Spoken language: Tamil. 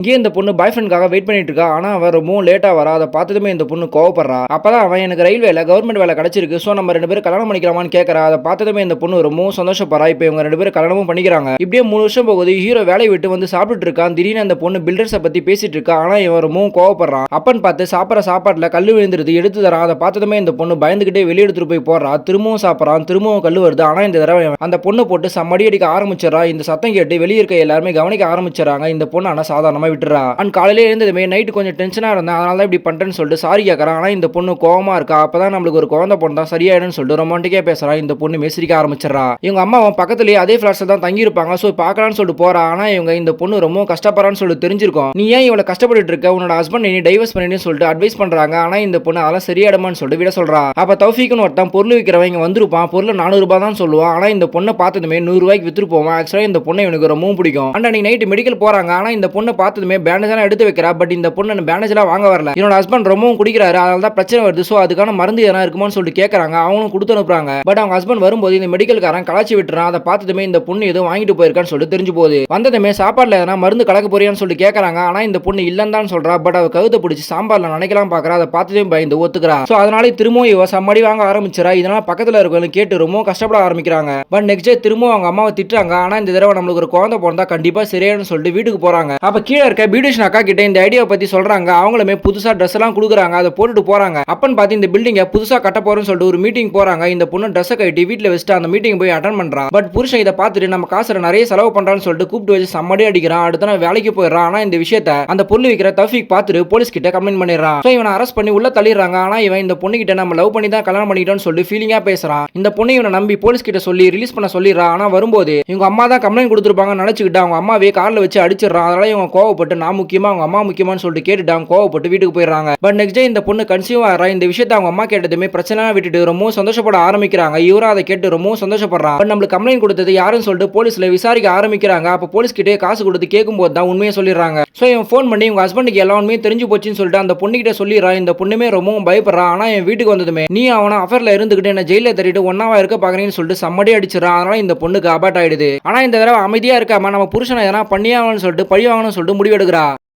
இங்கே இந்த பொண்ணு பாய் ஃப்ரெண்டுக்காக வெயிட் பண்ணிட்டு இருக்கா. ஆனா அவன் ரொம்பவும் லேட்டா வரா. அதை பார்த்ததுமே இந்த பொண்ணு கோவப்படுறா. அப்பதான் அவன் எனக்கு ரயில்வேல கவர்மெண்ட் வேலை கிடைச்சிருக்கு. சோ நம்ம 2 பேரும் கல்யாணம் பண்ணிக்கலாமான்னு கேட்கறா. அதை பார்த்ததுமே இந்த பொண்ணு ரொம்பவும் சந்தோஷப்படுறா. இப்போ இவங்க 2 பேரும் கல்யாணமும் பண்ணிக்கிறாங்க. இப்படியே 3 வருஷம் போகுது. ஹீரோ வேலையை விட்டு வந்து சாப்பிட்டுட்டு இருக்கான். திடீர்னு அந்த பொண்ணு பில்டர்ஸை பத்தி பேசிட்டு இருக்கா. ஆனா இவன் ரொம்பவும் கோவப்படுறான். அப்பன்னு பார்த்து சாப்பிட்ற சாப்பாட்டுல கல்லு விழுந்துருது. எடுத்து தரான். அதை பார்த்ததுமே இந்த பொண்ணு பயந்துகிட்டே வெளியே எடுத்துட்டு போய் போடுறா. திரும்பவும் சாப்பிட்றான். திரும்பவும் கல்லு வருது. ஆனா இந்த தடவை அந்த பொண்ணு போட்டு சம்மடி அடிக்க ஆரம்பிச்சிடறா. இந்த சத்தம் கேட்டு வெளியே இருக்க எல்லாருமே கவனிக்க ஆரம்பிச்சிடறாங்க. இந்த பொண்ணு ஆனா சாதாரணமா விட்டுறா. அண்ட் காலையில எழுந்ததுமே நைட்டு கொஞ்சம் டென்ஷனா இருந்தேன். அதனால தான் இப்படி பண்றேன்னு சொல்லிட்டு சாரி கேட்கறான். ஆனா இந்த பொண்ணு கோவமா இருக்கா. அப்பதான் நம்மளுக்கு ஒரு குழந்தை பொண்ணு தான் சரியாயிடும்னு சொல்லிட்டு ரொமான்டிக்கா பேசுறா. இந்த பொண்ணு மெசிரிக்க ஆரம்பிச்சிடறா. இவங்க அம்மாவும் பக்கத்துலயே அதே ஃபிளாட்ஸ்ல தான் தங்கி இருப்பாங்க. சோ பார்க்கலாம்னு சொல்லிட்டு போறா. ஆனா இவங்க இந்த பொண்ணு ரொம்ப கஷ்டப்படுறான்னு சொல்லிட்டு தெரிஞ்சிருக்கும். நீ ஏன் இவ்வளவு கஷ்டப்பட்டு இருக்க, உன்னோட ஹஸ்பண்ட் நீ டைவர்ஸ் பண்ணிடுன்னு சொல்லிட்டு அட்வைஸ் பண்றாங்க. ஆனா இந்த பொண்ணு அதெல்லாம் சரியாயிடுமான்னு சொல்லிட்டு விட சொல்றா. அப்ப தௌஃபீக்னு ஒருத்தன் பொருள் விற்கிறவங்க இங்க வந்திருப்பான். பொருள் 400 ரூபாய் தான் சொல்லுவான். ஆனா இந்த பொண்ணை பார்த்ததுமே 100 ரூபாய்க்கு வித்துட்டு போவான். ஆக்சுவலா இந்த பொண்ணை இவனுக்கு ரொம்பவும் பிடிக்கும். அண்ட் அன்னைக்கு நைட் மெடிக்கல் போறாங்க. ஆனா இந்த பொண்ணை பார்த்ததுமே பேண்டேஜ் எல்லாம் எடுத்து வைக்கிறா. பட் இந்த பொண்ணு பேண்டேஜ் எல்லாம் வாங்க வரல. என்னோட ஹஸ்பண்ட் ரொம்பவும் குடிக்கிறாரு, அதனால தான் பிரச்சனை வருது. சோ அதுக்கான மருந்து எதனா இருக்குமான்னு சொல்லிட்டு கேட்கறாங்க. அவங்களும் கொடுத்து அனுப்புறாங்க. பட் அவங்க ஹஸ்பண்ட் வரும்போது இந்த மெடிக்கல்காரன் கலாச்சி விட்டுறான். அதை பார்த்ததுமே இந்த பொண்ணு ஏதோ வாங்கிட்டு போயிருக்கான்னு சொல்லிட்டு தெரிஞ்சு போகுது. வந்ததுமே சாப்பாடுல எதனா மருந்து கலக்க போறியான்னு சொல்லிட்டு கேட்கறாங்க. ஆனா இந்த பொண்ணு இல்லன்னு தான் சொல்றா. பட் அவ கழுத்தை பிடிச்சி சாம்பார்ல நினைக்கலாம் பாக்குறா. அதை பார்த்ததே பயந்து ஒத்துக்கிறா. சோ அதனால திரும்பவும் இவ சம்மடி வாங்க ஆரம்பிச்சிடறா. இதனால பக்கத்துல இருக்கவங்க கேட்டு ரொம்ப கஷ்டப்பட ஆரம்பிக்கிறாங்க. பட் நெக்ஸ்ட் டே திரும்பவும் அவங்க அம்மாவை திட்டுறாங்க. ஆனா இந்த தடவை நம்மளுக்கு ஒரு குழந்தை பிறந்தா கண்டிப்பா சரியானு சொல்லிட்டு வீட்டுக்கு போறாங்க. அப்ப கீழே இருக்க பியூட்டிஷியன் அக்கா கிட்ட இந்த ஐடியா பத்தி சொல்றாங்க. அவங்களுமே புதுசா ட்ரெஸ் எல்லாம் கொடுக்குறாங்க. அதை போட்டுட்டு போறாங்க. அப்பன்னு பார்த்து இந்த பில்டிங்கை புதுசா கட்ட போறோம்னு சொல்லிட்டு ஒரு மீட்டிங் போறாங்க. இந்த பொண்ணு ட்ரெஸ் கட்டி வீட்டுல வச்சுட்டு அந்த மீட்டிங் போய் அட்டன் பண்றா. பட் புருஷன் இதை பார்த்துட்டு நம்ம காசுல நிறைய செலவு பண்றான்னு சொல்லிட்டு கூப்பிட்டு வச்சு சம்மடி அடிக்கிறான். அடுத்த நாள் வேலைக்கு போயிடுறான். ஆனா இந்த விஷயத்தை அந்த பொருள் விற்கிற தௌஃபீக் பார்த்துட்டு போலீஸ் கிட்ட கம்ப்ளைண்ட் பண்ணிடுறான். சோ இவனை அரெஸ்ட் பண்ணி உள்ள தள்ளிடுறாங்க. ஆனா இவன் இந்த பொண்ணு கிட்ட நம்ம லவ் பண்ணி தான் கல்யாணம் பண்ணிட்டோம்னு சொல்லி ஃபீலிங்கா பேசுறான். இந்த பொண்ணு இவனை நம்பி போலீஸ் கிட்ட சொல்லி ரிலீஸ் பண்ண சொல்லிடுறான். ஆனா வரும்போது இவங்க அம்மா தான் கம்ப்ளைண்ட் கொடுத்துருப்பாங்கன்னு நினைச்சுக்கிட்டு அவங்க அம்மாவே கார்ல வச்சு அடிச்சிடறான். அதனால இவங்க கோவப்பட்டு நான் முக்கியமா அவங்க அம்மா முக்கியமானு சொல்லிட்டு கேட்டுட்டாங்க. கோவப்பட்டு வீட்டுக்கு போயிடுறாங்க. பட் நெக்ஸ்ட் டே இந்த பொண்ணு கன்சீவ் ஆறா. இந்த விஷயத்தை அவங்க அம்மா கேட்டதுமே பிரச்சனை விட்டுட்டு ரொம்ப சந்தோஷப்பட ஆரம்பிக்கிறாங்க. இவரும் அதை கேட்டு ரொம்ப சந்தோஷப்படுறான். பட் நம்மளுக்கு கம்ப்ளைண்ட் கொடுத்தது யாருன்னு சொல்லிட்டு போலீஸ்ல விசாரிக்க ஆரம்பிக்கிறாங்க. அப்ப போலீஸ் கிட்டே காசு கொடுத்து கேட்கும் போது தான் உண்மையை சொல்லிடுறாங்க. சோ இவன் ஃபோன் பண்ணி உங்க ஹஸ்பண்டுக்கு எல்லா உண்மையும் தெரிஞ்சு போச்சுன்னு சொல்லிட்டு அந்த பொண்ணு கிட்ட சொல்லிடுறான். இந்த பொண்ணுமே ரொம்பவும் பயப்படுறான். ஆனா என் வீட்டுக்கு வந்ததுமே நீ அவன அஃபேர்ல இருந்துகிட்டு என்ன ஜெயில தட்டிட்டு ஒன்னாவா இருக்க பாக்குறேன்னு சொல்லிட்டு சம்மடி அடிச்சிடறான். அதனால இந்த பொண்ணுக்கு அபார்ட் ஆயிடுது. ஆனா இந்த தடவை அமைதியா இருக்காம நம்ம புருஷனை எதனா பண்ணியாகணும்னு சொல்லிட்டு பழி வாங்கணும்னு சொல்லிட்டு முடிவெடுக்கிறா.